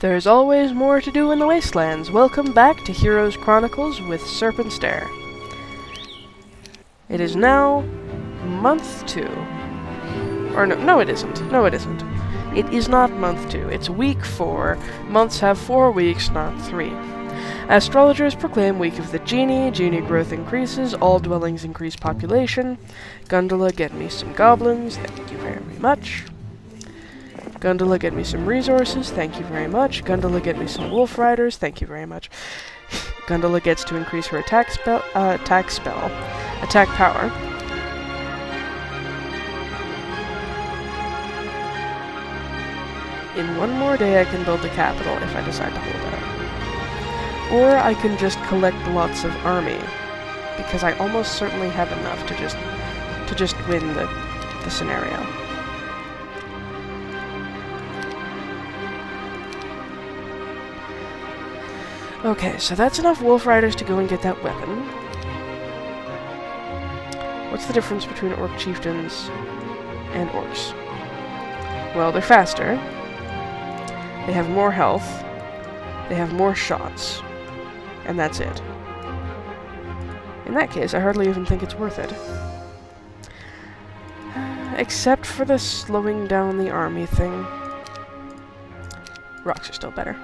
There's always more to do in the Wastelands. Welcome back to Heroes Chronicles with Serpent Stare. It is now month 2. Or no, it isn't. No, it isn't. It is not month 2. It's week 4. Months have 4 weeks, not 3. Astrologers proclaim week of the Genie. Genie growth increases. All dwellings increase population. Gondola, get me some goblins. Thank you very much. Gondola, get me some resources. Thank you very much. Gondola, get me some wolf riders. Thank you very much. Gondola gets to increase her attack power. In one more day I can build the capital if I decide to hold out. Or I can just collect lots of army, because I almost certainly have enough to just win the scenario. Okay, so that's enough wolf riders to go and get that weapon. What's the difference between orc chieftains and orcs? Well, they're faster. They have more health. They have more shots. And that's it. In that case, I hardly even think it's worth it. Except for the slowing down the army thing. Rocks are still better.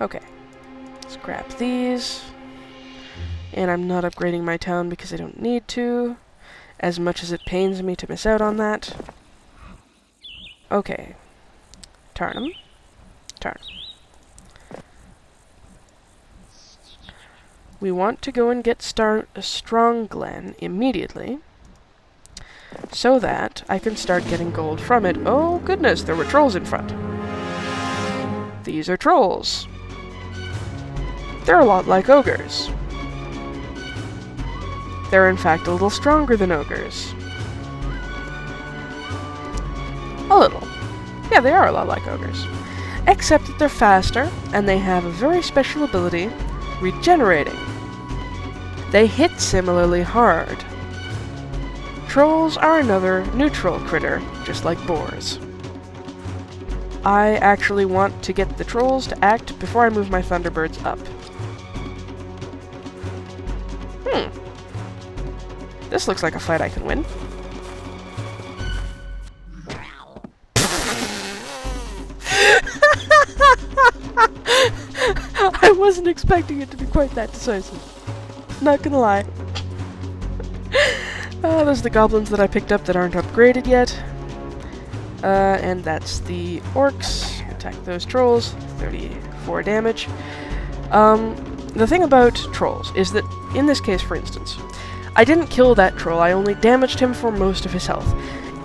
Okay, let's grab these, and I'm not upgrading my town because I don't need to, as much as it pains me to miss out on that. Okay, turn 'em. We want to go and get Strongglen immediately, so that I can start getting gold from it. Oh goodness, there were trolls in front. These are trolls. They're a lot like ogres. They're in fact a little stronger than ogres. A little. Yeah, they are a lot like ogres. Except that they're faster, and they have a very special ability, regenerating. They hit similarly hard. Trolls are another neutral critter, just like boars. I actually want to get the trolls to act before I move my Thunderbirds up. This looks like a fight I can win. I wasn't expecting it to be quite that decisive. Not gonna lie. Those are the goblins that I picked up that aren't upgraded yet. And that's the orcs. Attack those trolls. 34 damage. The thing about trolls is that, in this case for instance, I didn't kill that troll, I only damaged him for most of his health.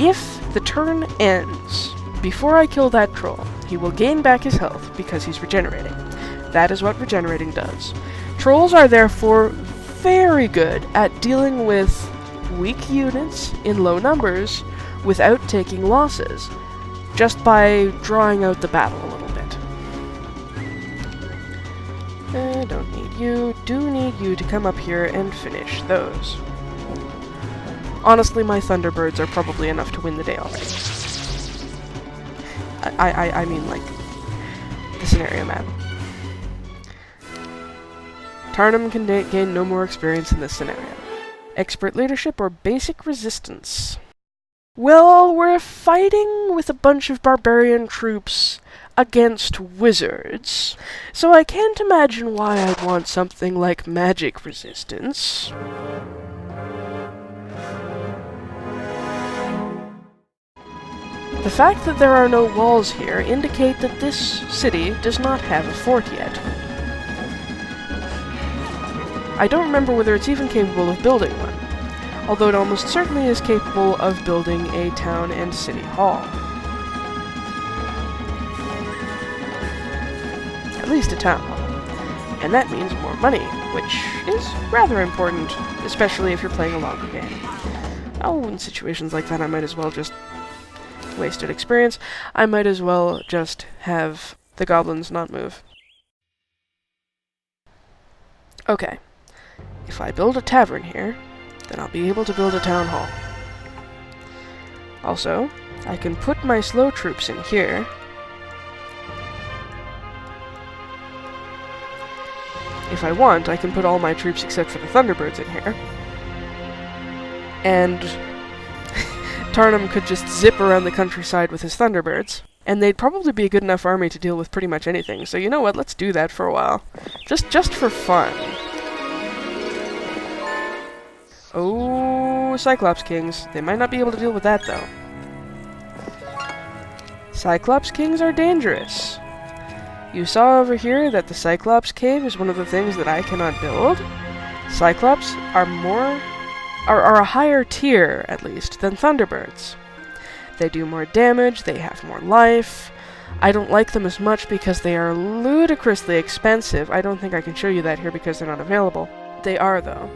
If the turn ends before I kill that troll, he will gain back his health because he's regenerating. That is what regenerating does. Trolls are therefore very good at dealing with weak units in low numbers without taking losses, just by drawing out the battle a little bit. I don't need you. Do need you to come up here and finish those. Honestly, my Thunderbirds are probably enough to win the day already. I mean, like, the scenario map. Tarnum can gain no more experience in this scenario. Expert leadership or basic resistance? Well, we're fighting with a bunch of barbarian troops against wizards, so I can't imagine why I'd want something like magic resistance. The fact that there are no walls here indicate that this city does not have a fort yet. I don't remember whether it's even capable of building one, although it almost certainly is capable of building a town and city hall. At least a town hall. And that means more money, which is rather important, especially if you're playing a longer game. Oh, in situations like that I might as well just wasted experience. I might as well just have the goblins not move. Okay. If I build a tavern here, then I'll be able to build a town hall. Also, I can put my slow troops in here, if I want, I can put all my troops except for the Thunderbirds in here. And Tarnum could just zip around the countryside with his Thunderbirds. And they'd probably be a good enough army to deal with pretty much anything. So you know what, let's do that for a while. Just for fun. Oh, Cyclops Kings. They might not be able to deal with that, though. Cyclops Kings are dangerous. You saw over here that the Cyclops Cave is one of the things that I cannot build. Cyclops are a higher tier, at least, than Thunderbirds. They do more damage, they have more life. I don't like them as much because they are ludicrously expensive. I don't think I can show you that here because they're not available. They are, though.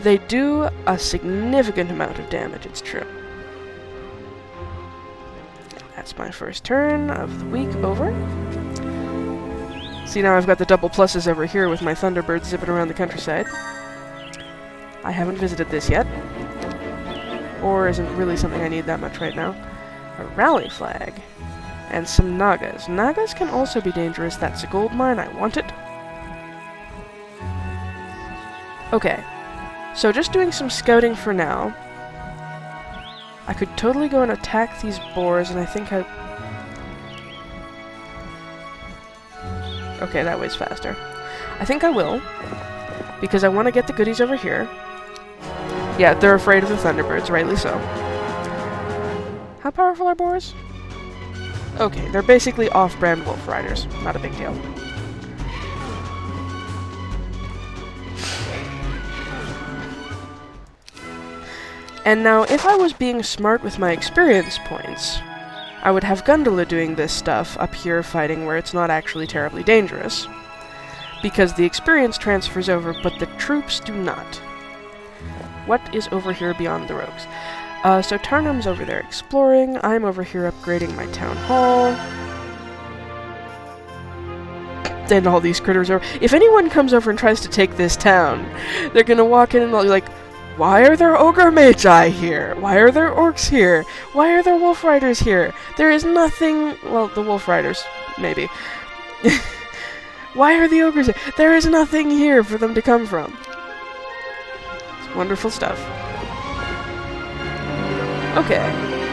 They do a significant amount of damage, it's true. That's my first turn of the week over. See, now I've got the double pluses over here with my Thunderbirds zipping around the countryside. I haven't visited this yet. Or isn't really something I need that much right now. A rally flag. And some nagas. Nagas can also be dangerous. That's a gold mine. I want it. Okay. So just doing some scouting for now. I could totally go and attack these boars, and I think I... Okay, that way's faster. I think I will, because I want to get the goodies over here. Yeah, they're afraid of the Thunderbirds, rightly so. How powerful are boars? Okay, they're basically off-brand wolf riders. Not a big deal. And now, if I was being smart with my experience points, I would have Gondola doing this stuff up here fighting where it's not actually terribly dangerous. Because the experience transfers over, but the troops do not. What is over here beyond the rogues? So Tarnum's over there exploring, I'm over here upgrading my town hall. And all these critters are... If anyone comes over and tries to take this town, they're gonna walk in and they'll be like, why are there ogre magi here? Why are there orcs here? Why are there wolf riders here? There is nothing... Well, the wolf riders, maybe. Why are the ogres here? There is nothing here for them to come from. It's wonderful stuff. Okay,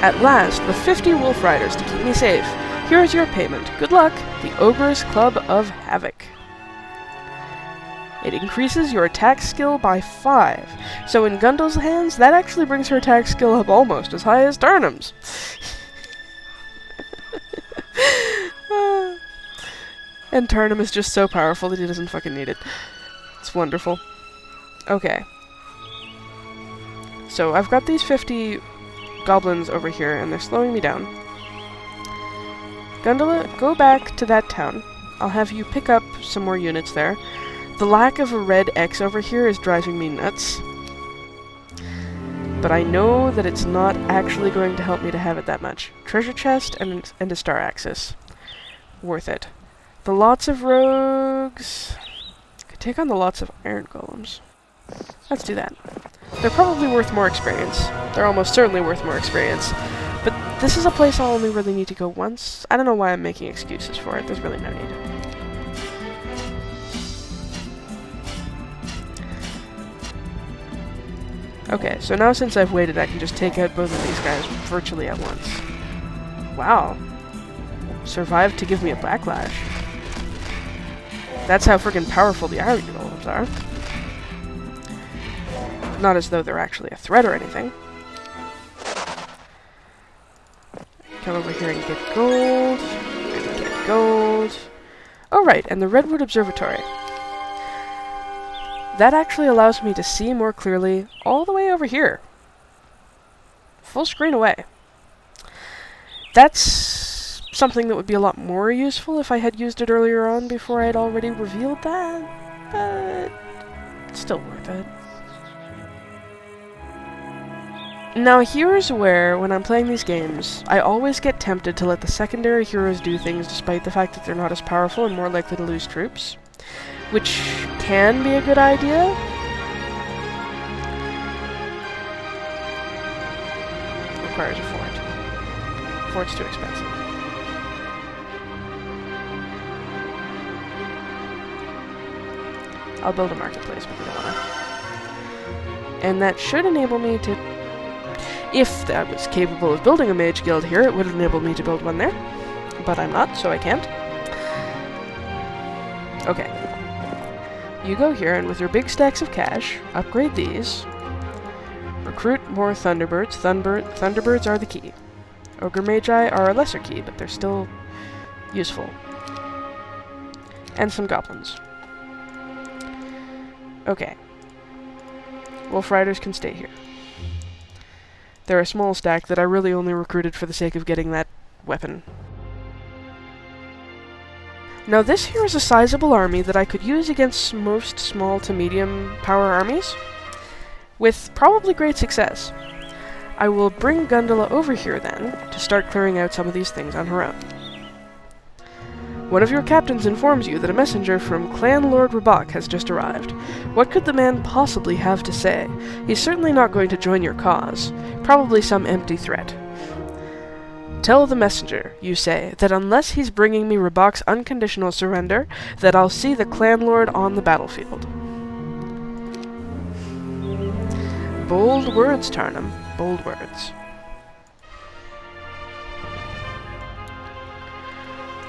at last, the 50 wolf riders to keep me safe. Here is your payment. Good luck, the Ogre's Club of Havoc. It increases your attack skill by 5. So in Gundle's hands, that actually brings her attack skill up almost as high as Tarnum's. And Tarnum is just so powerful that he doesn't fucking need it. It's wonderful. Okay. So I've got these 50 goblins over here, and they're slowing me down. Gondola, go back to that town. I'll have you pick up some more units there. The lack of a red X over here is driving me nuts. But I know that it's not actually going to help me to have it that much. Treasure chest and a star axis. Worth it. The lots of rogues... Could take on the lots of iron golems. Let's do that. They're probably worth more experience. They're almost certainly worth more experience. But this is a place I'll only really need to go once. I don't know why I'm making excuses for it. There's really no need. Okay, so now since I've waited, I can just take out both of these guys virtually at once. Wow. Survived to give me a backlash. That's how friggin' powerful the iron golems are. Not as though they're actually a threat or anything. Come over here and get gold. And get gold. Oh right, and the Redwood Observatory. That actually allows me to see more clearly all the way over here. Full screen away. That's something that would be a lot more useful if I had used it earlier on before I had already revealed that, but it's still worth it. Now here's where, when I'm playing these games, I always get tempted to let the secondary heroes do things despite the fact that they're not as powerful and more likely to lose troops. Which can be a good idea. Requires a fort. Fort's too expensive. I'll build a marketplace because I wanna. And that should enable me to... If I was capable of building a mage guild here, it would enable me to build one there. But I'm not, so I can't. Okay. You go here, and with your big stacks of cash, upgrade these. Recruit more Thunderbirds. Thunderbirds are the key. Ogre Magi are a lesser key, but they're still useful. And some goblins. Okay. Wolf Riders can stay here. They're a small stack that I really only recruited for the sake of getting that weapon. Now this here is a sizable army that I could use against most small to medium power armies, with probably great success. I will bring Gundala over here then, to start clearing out some of these things on her own. One of your captains informs you that a messenger from Clan Lord Rabak has just arrived. What could the man possibly have to say? He's certainly not going to join your cause. Probably some empty threat. Tell the messenger, you say, that unless he's bringing me Rabak's unconditional surrender, that I'll see the Clan Lord on the battlefield. Bold words, Tarnum. Bold words.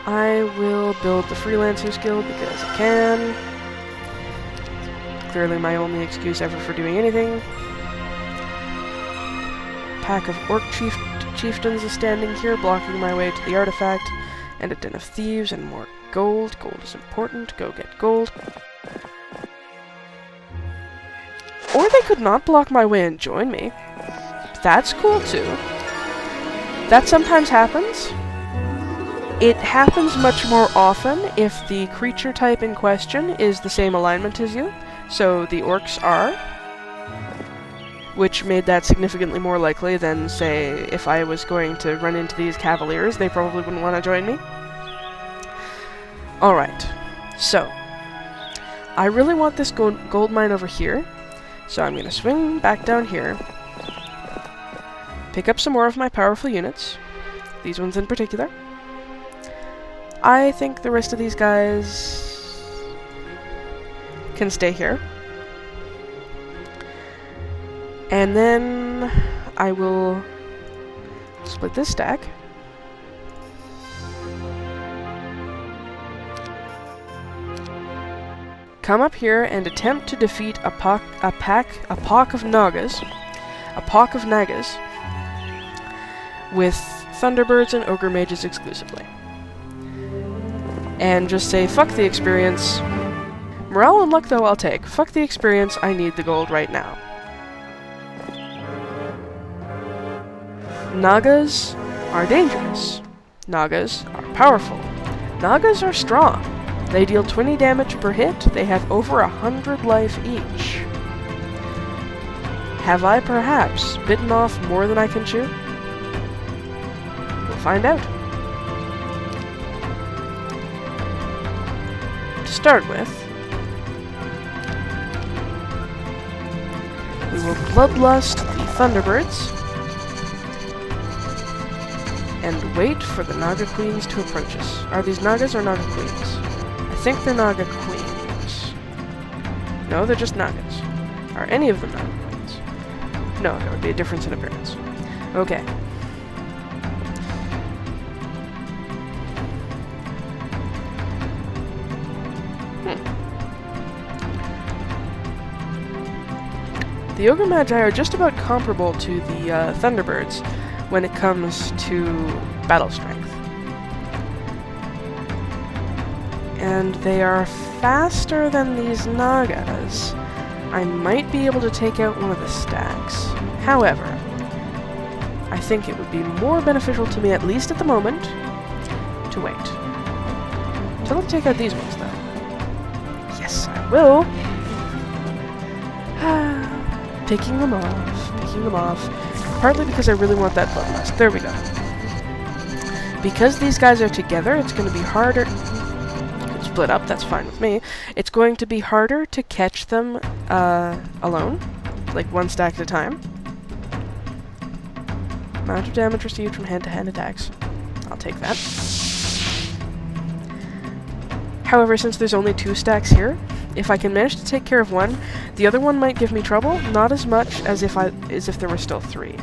I will build the Freelancers Guild because I can. Clearly my only excuse ever for doing anything. Pack of Orc Chieftains is standing here, blocking my way to the artifact, and a Den of Thieves and more gold. Gold is important. Go get gold. Or they could not block my way and join me. That's cool too. That sometimes happens. It happens much more often if the creature type in question is the same alignment as you. So the orcs are, which made that significantly more likely than, say, if I was going to run into these cavaliers, they probably wouldn't want to join me. Alright, so, I really want this gold mine over here, so I'm going to swing back down here, pick up some more of my powerful units, these ones in particular. I think the rest of these guys can stay here. And then I will split this stack. Come up here and attempt to defeat a pack of nagas with Thunderbirds and Ogre Mages exclusively. And just say, fuck the experience. Morale and luck, though, I'll take. Fuck the experience, I need the gold right now. Nagas are dangerous. Nagas are powerful. Nagas are strong. They deal 20 damage per hit. They have over 100 life each. Have I perhaps bitten off more than I can chew? We'll find out. To start with, we will bloodlust the Thunderbirds and wait for the Naga Queens to approach us. Are these Nagas or Naga Queens? I think they're Naga Queens. No, they're just Nagas. Are any of them Naga Queens? No, there would be a difference in appearance. Okay. The Ogre Magi are just about comparable to the Thunderbirds when it comes to battle strength. And they are faster than these Nagas. I might be able to take out one of the stacks. However, I think it would be more beneficial to me, at least at the moment, to wait. So let's take out these ones, though. Yes, I will. Picking them off. Partly because I really want that bloodlust. There we go. Because these guys are together, it's going to be harder. You can split up, that's fine with me. It's going to be harder to catch them alone, like one stack at a time. Amount of damage received from hand-to-hand attacks. I'll take that. However, since there's only 2 stacks here, If I can manage to take care of one, the other one might give me trouble, not as much as if there were still 3.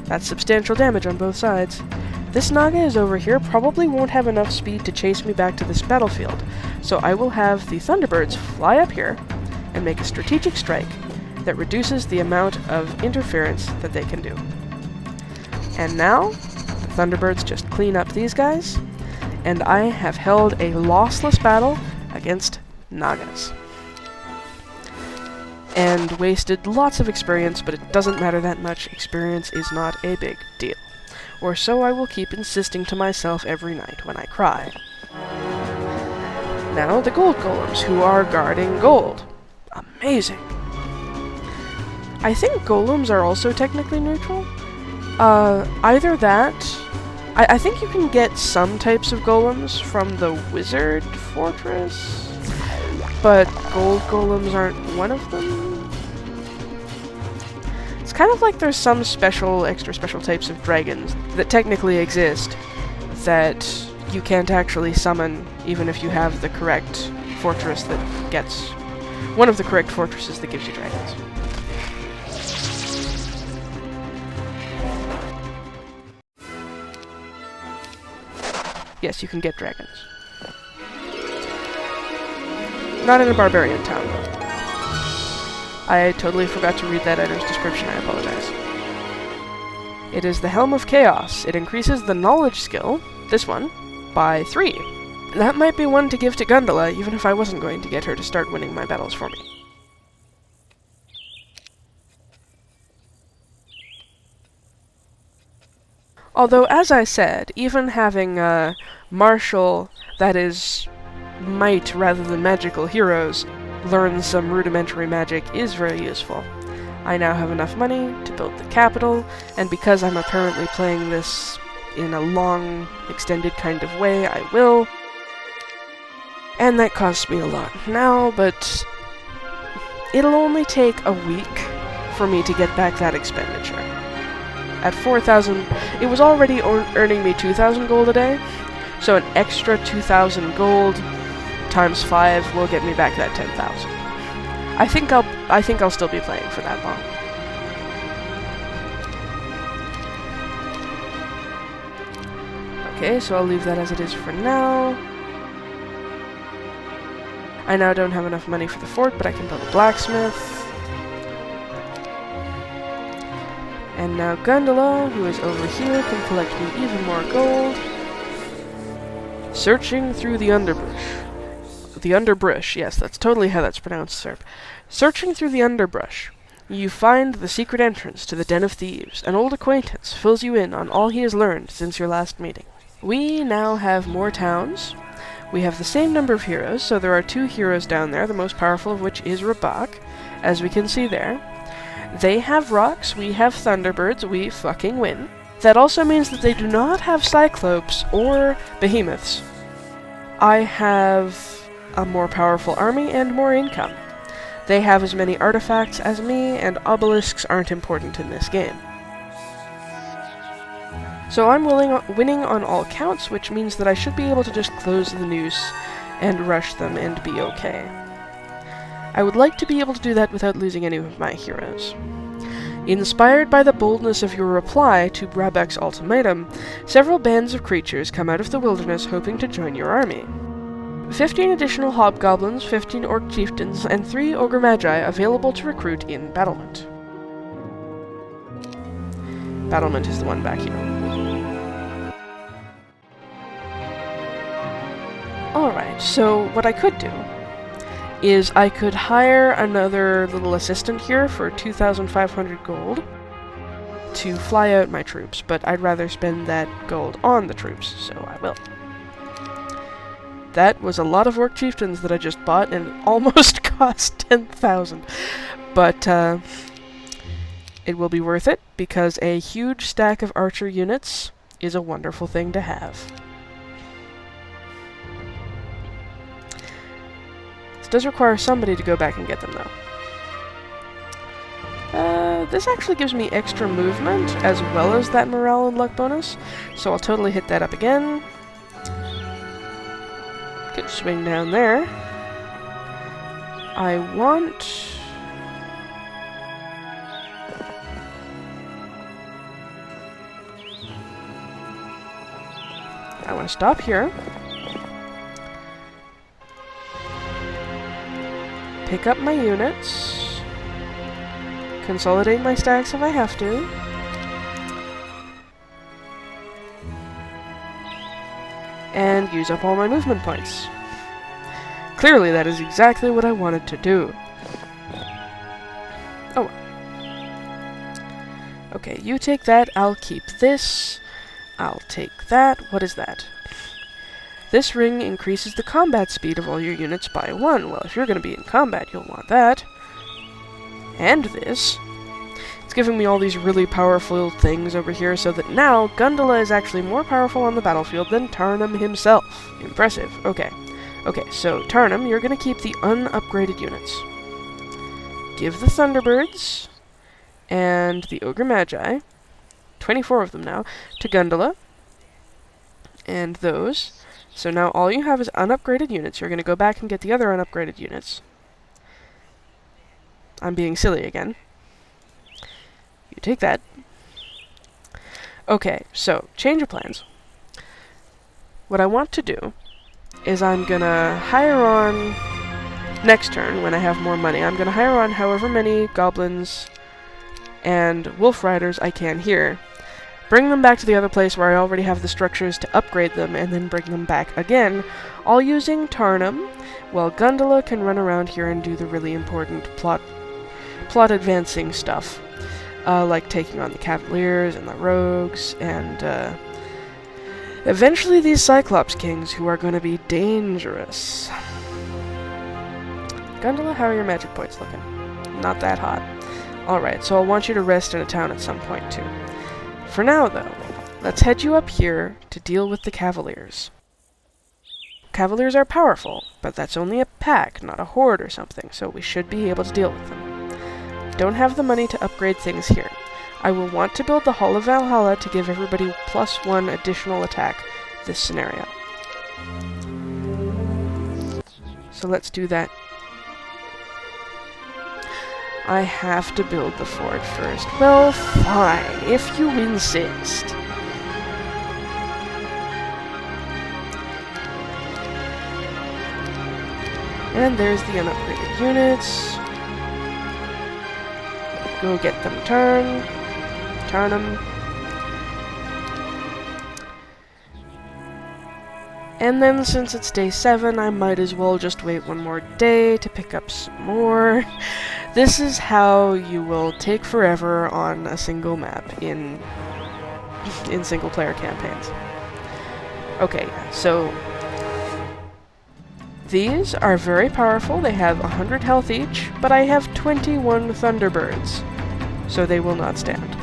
That's substantial damage on both sides. This Naga is over here probably won't have enough speed to chase me back to this battlefield, so I will have the Thunderbirds fly up here and make a strategic strike that reduces the amount of interference that they can do. And now, the Thunderbirds just clean up these guys, and I have held a lossless battle against Nagas. And wasted lots of experience, but it doesn't matter that much. Experience is not a big deal. Or so I will keep insisting to myself every night when I cry. Now the gold golems, who are guarding gold. Amazing. I think golems are also technically neutral. Either that... I think you can get some types of golems from the wizard fortress, but gold golems aren't one of them. It's kind of like there's some extra special types of dragons that technically exist that you can't actually summon even if you have the correct fortress that gets... one of the correct fortresses that gives you dragons. Yes, you can get dragons. Not in a barbarian town, though. I totally forgot to read that editor's description, I apologize. It is the Helm of Chaos. It increases the knowledge skill, this one, by 3. That might be one to give to Gundala, even if I wasn't going to get her to start winning my battles for me. Although, as I said, even having martial, that is, might rather than magical heroes, learn some rudimentary magic is very useful. I now have enough money to build the capital, and because I'm apparently playing this in a long, extended kind of way, I will. And that costs me a lot now, but it'll only take a week for me to get back that expenditure. At 4,000, it was already earning me 2,000 gold a day, so an extra 2,000 gold times 5 will get me back that 10,000. I think I'll still be playing for that long. Okay, so I'll leave that as it is for now. I now don't have enough money for the fort, but I can build a blacksmith. And now Gundala, who is over here, can collect me even more gold. Searching through the underbrush. The underbrush, yes, that's totally how that's pronounced, sir. Searching through the underbrush, you find the secret entrance to the Den of Thieves. An old acquaintance fills you in on all he has learned since your last meeting. We now have more towns. We have the same number of heroes, so there are 2 heroes down there, the most powerful of which is Rabak, as we can see there. They have rocks, we have thunderbirds, we fucking win. That also means that they do not have cyclopes or behemoths. I have a more powerful army and more income. They have as many artifacts as me, and obelisks aren't important in this game. So I'm winning on all counts, which means that I should be able to just close the noose and rush them and be okay. I would like to be able to do that without losing any of my heroes. Inspired by the boldness of your reply to Brabek's ultimatum, several bands of creatures come out of the wilderness hoping to join your army. 15 additional hobgoblins, 15 orc chieftains, and 3 ogre magi available to recruit in Battlement. Battlement is the one back here. Alright, so what I could do is I could hire another little assistant here for 2,500 gold to fly out my troops, but I'd rather spend that gold on the troops, so I will. That was a lot of orc chieftains that I just bought, and it almost cost 10,000. But it will be worth it, because a huge stack of archer units is a wonderful thing to have. Does require somebody to go back and get them, though. This actually gives me extra movement, as well as that morale and luck bonus, so I'll totally hit that up again. Good swing down there. I want... I want to stop here. Pick up my units. Consolidate my stacks if I have to. And use up all my movement points. Clearly, that is exactly what I wanted to do. Oh. Okay, you take that. I'll keep this. I'll take that. What is that? This ring increases the combat speed of all your units by 1. Well, if you're going to be in combat, you'll want that. And this. It's giving me all these really powerful things over here, so that now Gundala is actually more powerful on the battlefield than Tarnum himself. Impressive. Okay. Okay, so Tarnum, you're going to keep the unupgraded units. Give the Thunderbirds and the Ogre Magi, 24 of them now, to Gundala. And those. So now all you have is unupgraded units. You're going to go back and get the other unupgraded units. I'm being silly again. You take that. Okay, so, change of plans. What I want to do is I'm gonna hire on, next turn, when I have more money, I'm gonna hire on however many goblins and wolf riders I can here. Bring them back to the other place where I already have the structures to upgrade them, and then bring them back again, all using Tarnum, while Gundala can run around here and do the really important plot advancing stuff. Like taking on the cavaliers and the rogues, and eventually these Cyclops kings, who are going to be dangerous. Gundala, how are your magic points looking? Not that hot. Alright, so I'll want you to rest in a town at some point too. For now, though, let's head you up here to deal with the cavaliers. Cavaliers are powerful, but that's only a pack, not a horde or something, so we should be able to deal with them. Don't have the money to upgrade things here. I will want to build the Hall of Valhalla to give everybody +1 additional attack this scenario. So let's do that. I have to build the fort first. Well, fine, if you insist. And there's the unupgraded units. Go get them turn them. And then since it's day 7, I might as well just wait one more day to pick up some more. This is how you will take forever on a single map in single player campaigns. Okay, so these are very powerful. They have 100 health each, but I have 21 Thunderbirds, so they will not stand.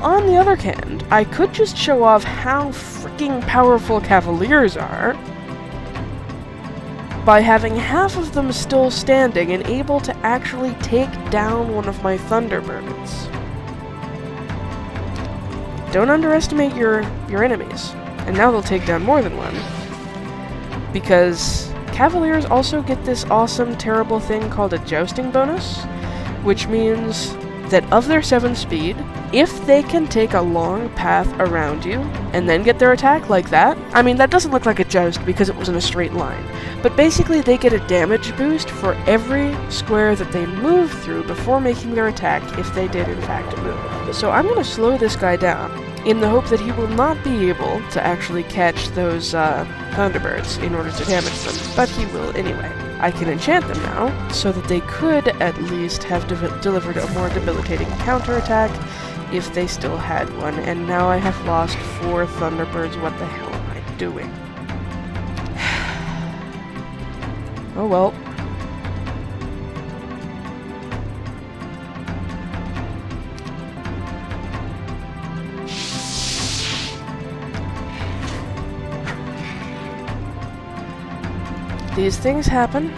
On the other hand, I could just show off how freaking powerful Cavaliers are by having half of them still standing and able to actually take down one of my Thunderbirds. Don't underestimate your enemies, and now they'll take down more than one. Because Cavaliers also get this awesome, terrible thing called a jousting bonus, which means that of their 7 speed, if they can take a long path around you and then get their attack like that, I mean, that doesn't look like a joust because it was in a straight line, but basically they get a damage boost for every square that they move through before making their attack if they did in fact move. So I'm going to slow this guy down in the hope that he will not be able to actually catch those Thunderbirds in order to damage them, but he will anyway. I can enchant them now, so that they could at least have delivered a more debilitating counterattack if they still had one, and now I have lost 4 Thunderbirds. What the hell am I doing? Oh well. These things happen.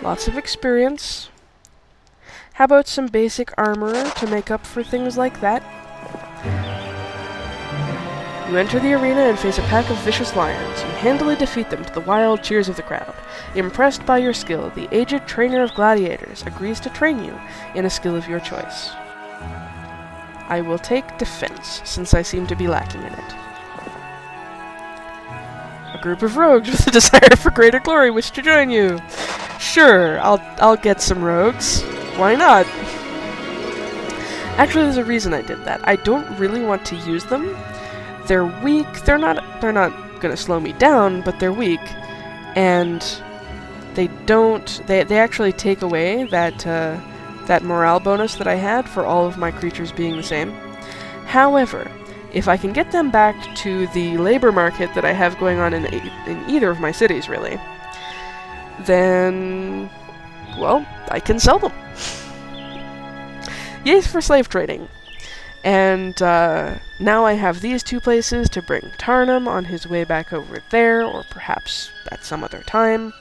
Lots of experience. How about some basic armor to make up for things like that? You enter the arena and face a pack of vicious lions. You handily defeat them to the wild cheers of the crowd. Impressed by your skill, the aged trainer of gladiators agrees to train you in a skill of your choice. I will take defense, since I seem to be lacking in it. A group of rogues with a desire for greater glory wish to join you. Sure, I'll get some rogues. Why not? Actually, there's a reason I did that. I don't really want to use them. They're weak. They're not gonna slow me down, but they're weak, and they actually take away that morale bonus that I had for all of my creatures being the same. However, if I can get them back to the labor market that I have going on in either of my cities, really, then, well, I can sell them. Yay for slave trading. And now I have these two places to bring Tarnum on his way back over there, or perhaps at some other time.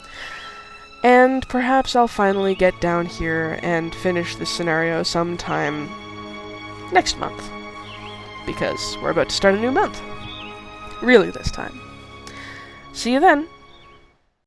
And perhaps I'll finally get down here and finish this scenario sometime next month. Because we're about to start a new month. Really this time. See you then.